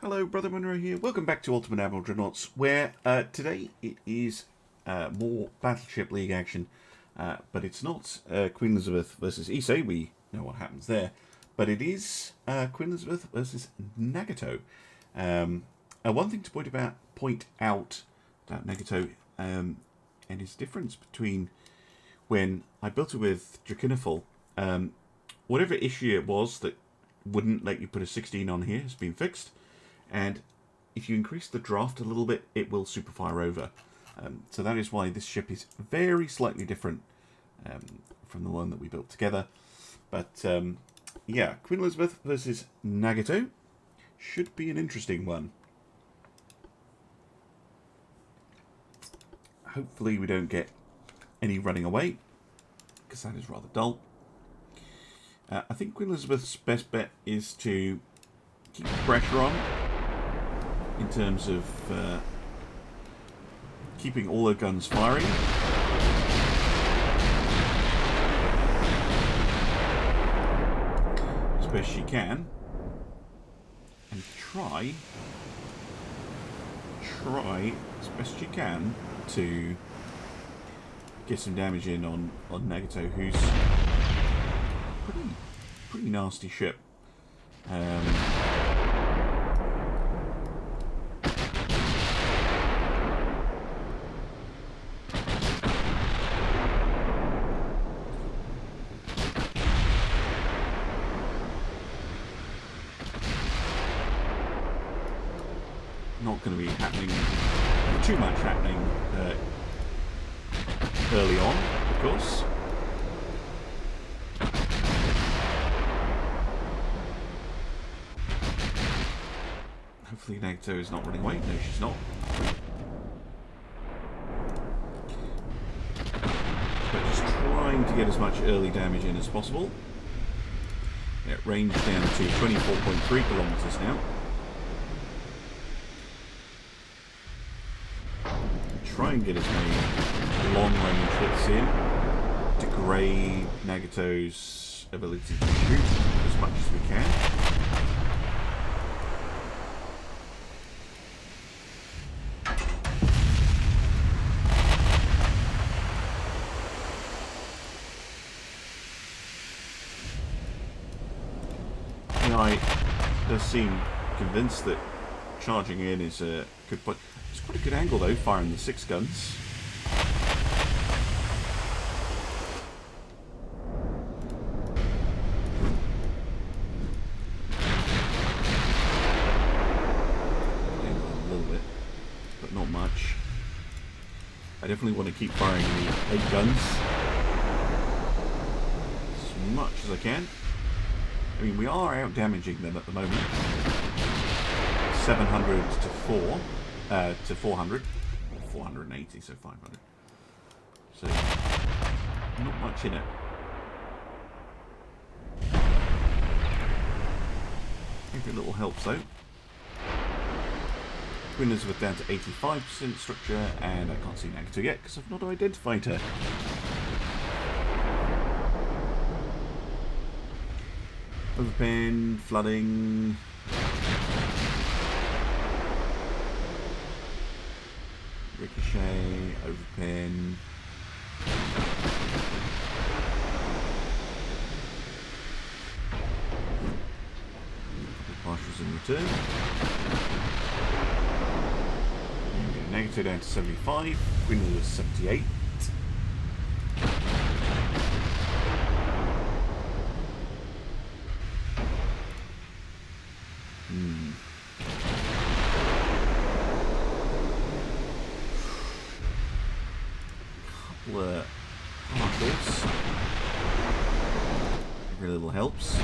Hello, Brother Monroe here. Welcome back to Ultimate Admiral Dreadnoughts, where today it is more Battleship League action, but it's not Queen Elizabeth versus Issei. We know what happens there, but it is Queen Elizabeth versus Nagato. One thing to point out about Nagato and his difference between when I built it with Treefrog, whatever issue it was that wouldn't let you put a 16 on here has been fixed. And if you increase the draft a little bit, it will superfire over. So that is why this ship is very slightly different from the one that we built together. But yeah, Queen Elizabeth versus Nagato should be an interesting one. Hopefully we don't get any running away, because that is rather dull. I think Queen Elizabeth's best bet is to keep the pressure on, in terms of keeping all her guns firing. As best she can. And try as best she can to get some damage in on Nagato, who's pretty nasty ship. Not going to be happening too much early on, of course. Hopefully Nagato is not running away. No, she's not. But just trying to get as much early damage in as possible. Yeah, range down to 24.3 kilometers now. Try and get as many long-range hits in, degrade Nagato's ability to shoot as much as we can. I does seem convinced that charging in is a good point. It's quite a good angle though, firing the 6 guns. A little bit, but not much. I definitely want to keep firing the 8 guns as much as I can. I mean, we are out damaging them at the moment. 700 to 4. To 400, 480, so 500. So, not much in it. Every little helps though. Queen Elizabeth down to 85% structure, and I can't see Nagato yet because I've not identified her. Overpin, flooding. Ricochet, overpin. Partials in return. Nagato down to 75. Queen was 78. Partials. Every little helps.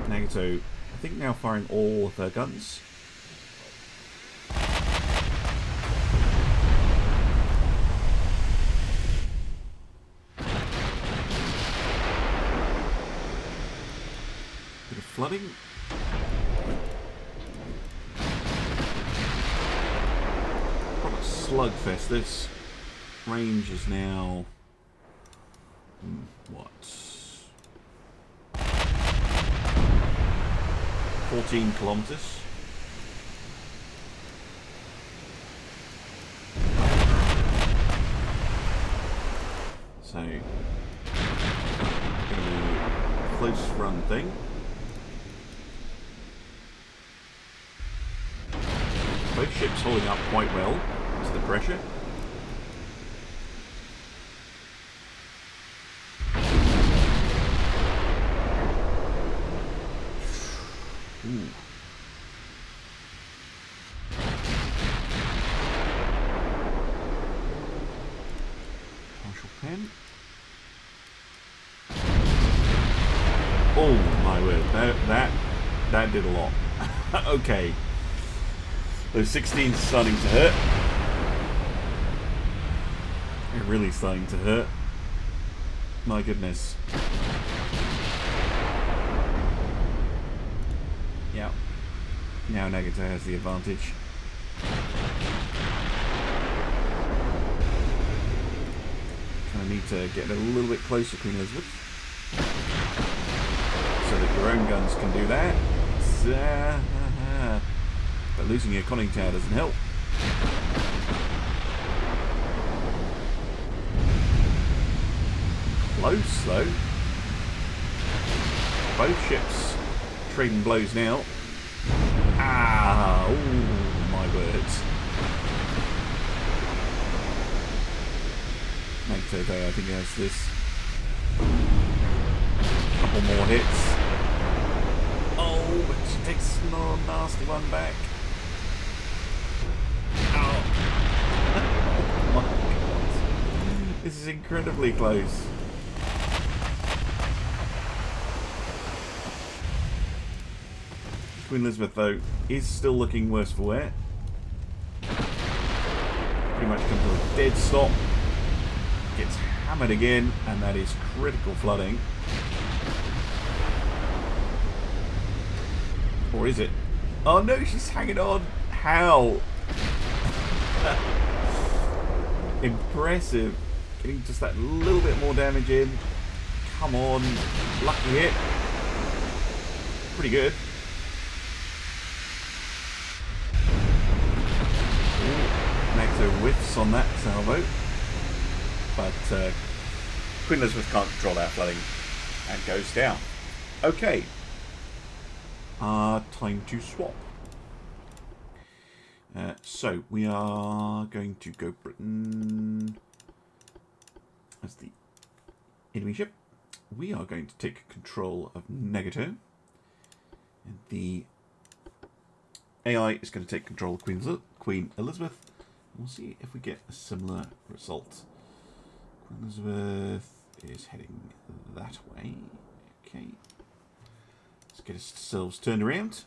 Nagato, I think, now firing all of her guns. Bit of flooding. Proper slugfest this. Range is now what? 14 kilometers. So, going to be a close run thing. Both ships holding up quite well to the pressure. Ooh. Partial pen. Oh my word! That did a lot. Okay. Those 16s starting to hurt. They're really starting to hurt. My goodness. Yeah. Now Nagato has the advantage. Kind of need to get a little bit closer, Queen Elizabeth, so that your own guns can do that. But losing your conning tower doesn't help. Close though. Both ships trading blows now. Ah, oh my words. Nagato though, I think has this. Couple more hits. Oh, but she takes a nasty one back. Oh. Oh my god. This is incredibly close. Queen Elizabeth, though, is still looking worse for wear. Pretty much comes to a dead stop. Gets hammered again, and that is critical flooding. Or is it? Oh no, she's hanging on. How? Impressive. Getting just that little bit more damage in. Come on. Lucky hit. Pretty good. Nagato whiffs on that salvo. But Queen Elizabeth can't control that flooding and goes down. Okay. Time to swap. So we are going to go Britain as the enemy ship. We are going to take control of Nagato. And the AI is going to take control of Queen Elizabeth. We'll see if we get a similar result. Queen Elizabeth is heading that way. Okay. Let's get ourselves turned around.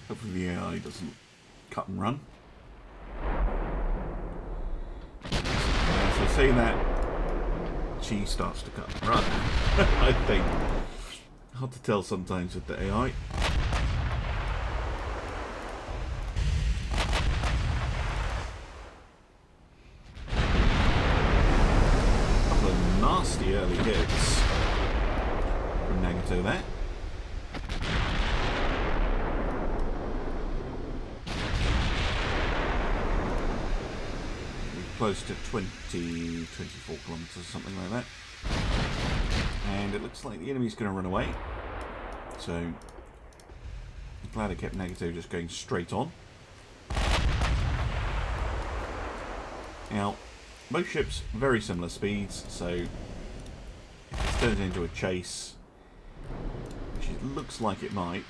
Hopefully the AI doesn't cut and run. So saying that, she starts to cut and run. I think. Hard to tell sometimes with the AI. Couple of nasty early hits from Nagato there. Close to 24 kilometers or something like that. And it looks like the enemy's going to run away. So, I'm glad I kept Nagato just going straight on. Now, both ships very similar speeds, so if this turns into a chase, which it looks like it might,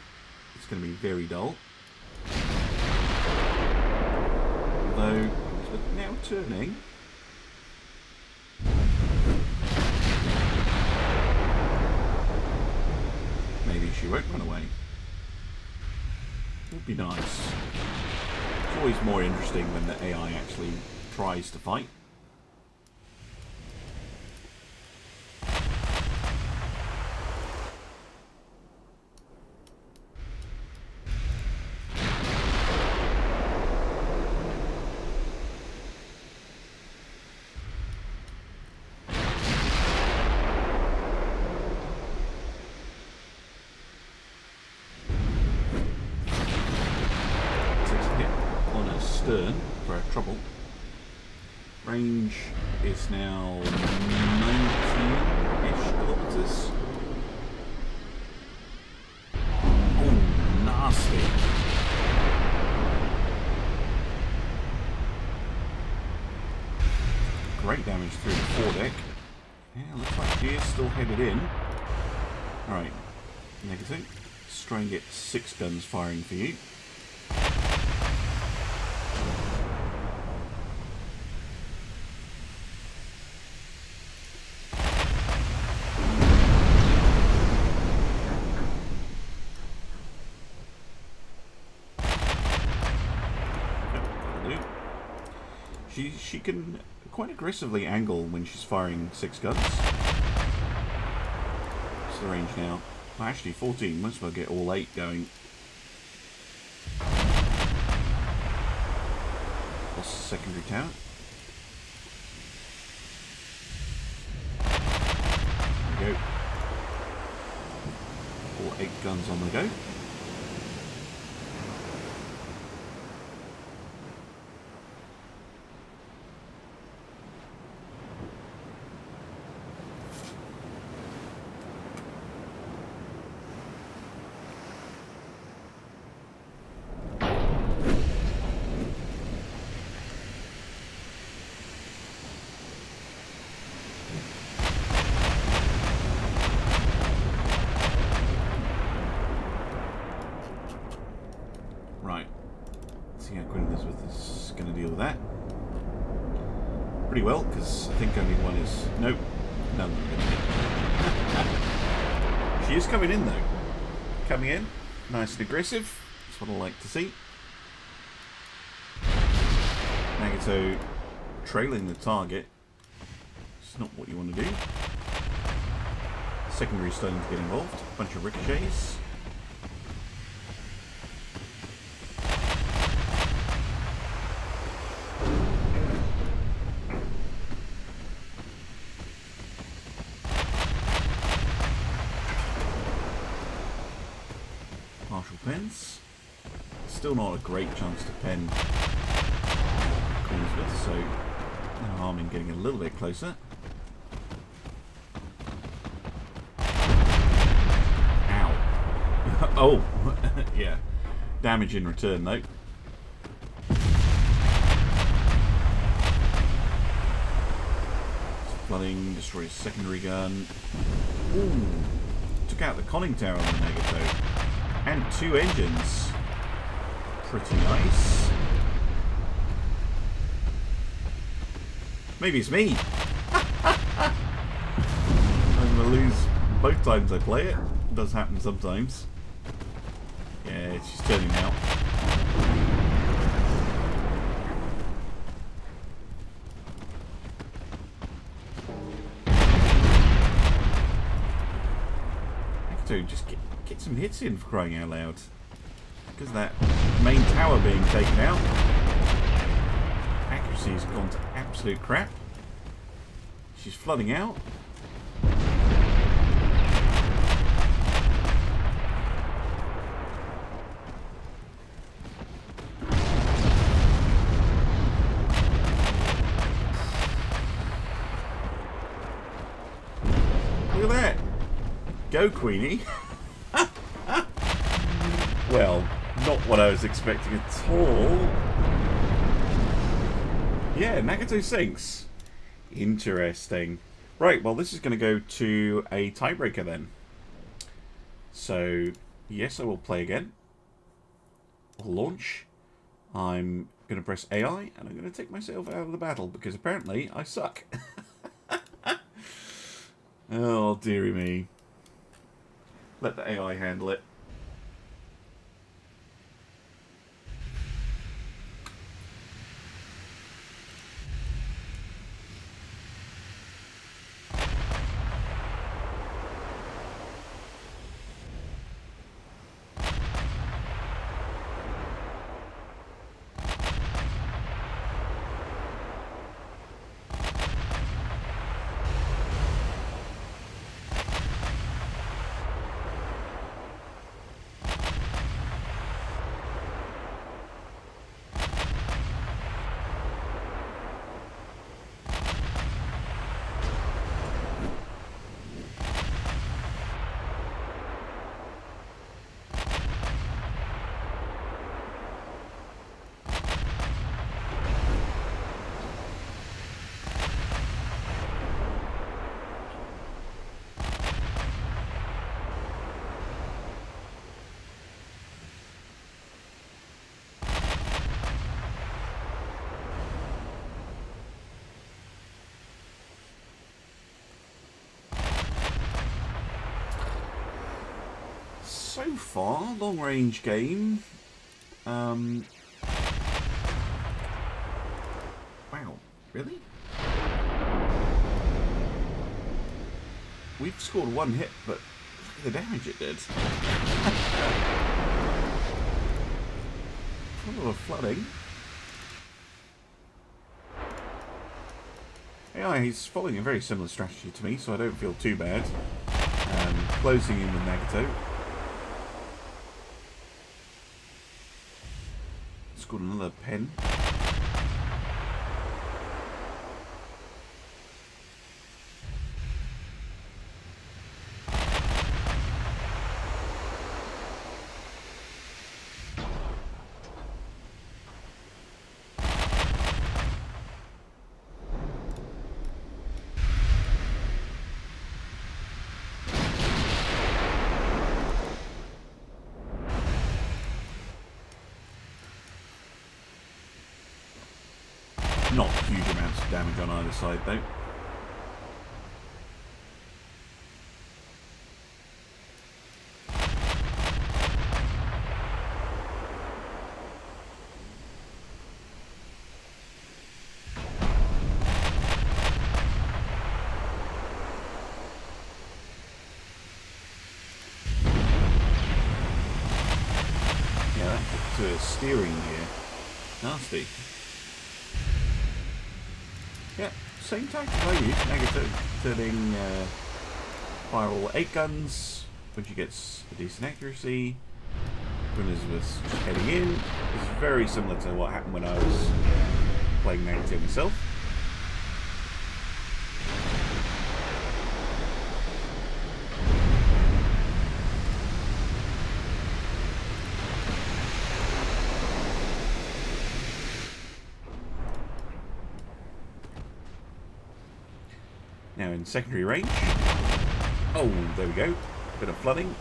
it's going to be very dull. Although, now turning. Maybe she won't run away. Would be nice. It's always more interesting when the AI actually tries to fight. stern for our trouble. Range is now 19-ish kilometers. Oh, nasty. Great damage through the foredeck. Yeah, looks like she is still headed in. Alright, Nagato. Let's try and get 6 guns firing for you. She can quite aggressively angle when she's firing 6 guns. What's the range now? Well, actually 14. Might as well get all 8 going. Lost the secondary tower. There we go. All 8 guns on the go. Pretty well, because I think only one is... Nope. None. She is coming in, though. Coming in. Nice and aggressive. That's what I like to see. Nagato trailing the target. It's not what you want to do. Secondary starting to get involved. Bunch of ricochets. Pens. Still not a great chance to pen Queensworth, so no harm in getting a little bit closer. Ow. Oh, yeah. Damage in return, though. Flooding, destroys secondary gun. Ooh. Took out the conning tower on the Nagato. And 2 engines. Pretty nice. Maybe it's me. I'm going to lose both times I play it. It does happen sometimes. Yeah, she's turning out. Just get some hits in, for crying out loud. Because of that main tower being taken out. Accuracy's gone to absolute crap. She's flooding out. Look at that. Go, Queenie. Well, not what I was expecting at all. Yeah, Nagato sinks. Interesting. Right, well, this is going to go to a tiebreaker then. So, yes, I will play again. I'll launch. I'm going to press AI, and I'm going to take myself out of the battle, because apparently I suck. Oh, dearie me. Let the AI handle it. so far, long range game. Wow, really? We've scored one hit, but look at the damage it did. A lot of flooding. Yeah, he's following a very similar strategy to me, so I don't feel too bad. Closing in with Nagato. Scored another pen. Not huge amounts of damage on either side, though. Yeah, that's to a steering gear. Nasty. Yeah, same tactic I use. Nagato turning fire all 8 guns, when she gets a decent accuracy. When Elizabeth's just heading in. It's very similar to what happened when I was playing Nagato myself. Now in secondary range. Oh, there we go. Bit of flooding.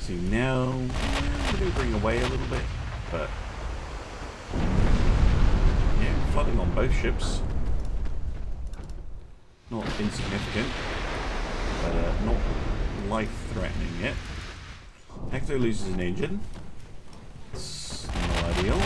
See now, maneuvering away a little bit, but flooding on both ships. Not insignificant, but not life-threatening yet. Nagato loses an engine. It's not ideal.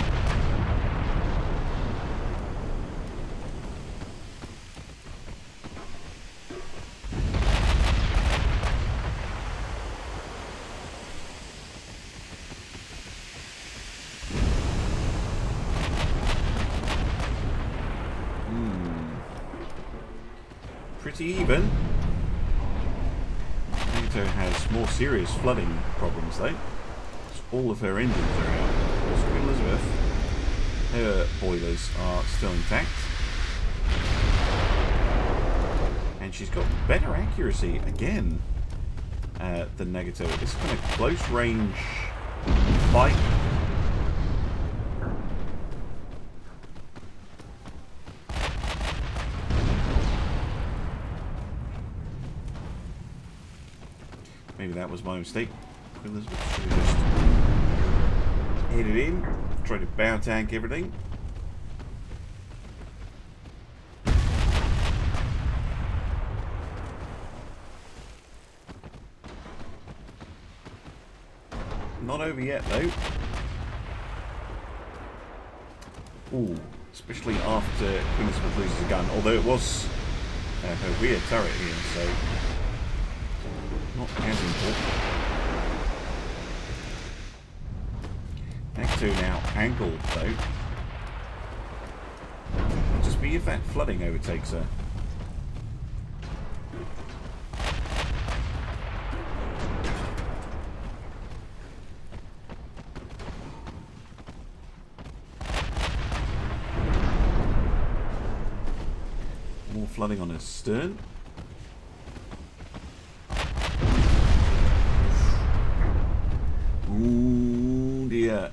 Pretty even. Nagato has more serious flooding problems though. All of her engines are out. Queen Elizabeth, her boilers are still intact. And she's got better accuracy again than Nagato. This kind of close range fight. Maybe that was my mistake. Elizabeth should have just hit it in, try to bow tank everything. Not over yet though. Ooh, especially after Queen Elizabeth loses a gun, although it was her rear turret here, so not as important. Nagato now angled though. Just be if that flooding overtakes her. More flooding on her stern. Ooh dear.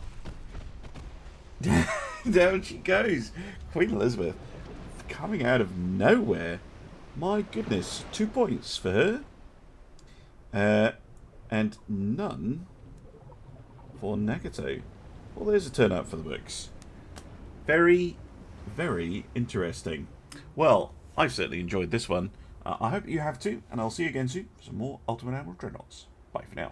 Down she goes. Queen Elizabeth coming out of nowhere. My goodness, 2 points for her. And none for Nagato. Well, there's a turnout for the books. Very, very interesting. Well, I've certainly enjoyed this one. I hope you have too, and I'll see you again soon for some more Ultimate Admiral Dreadnoughts. Bye for now.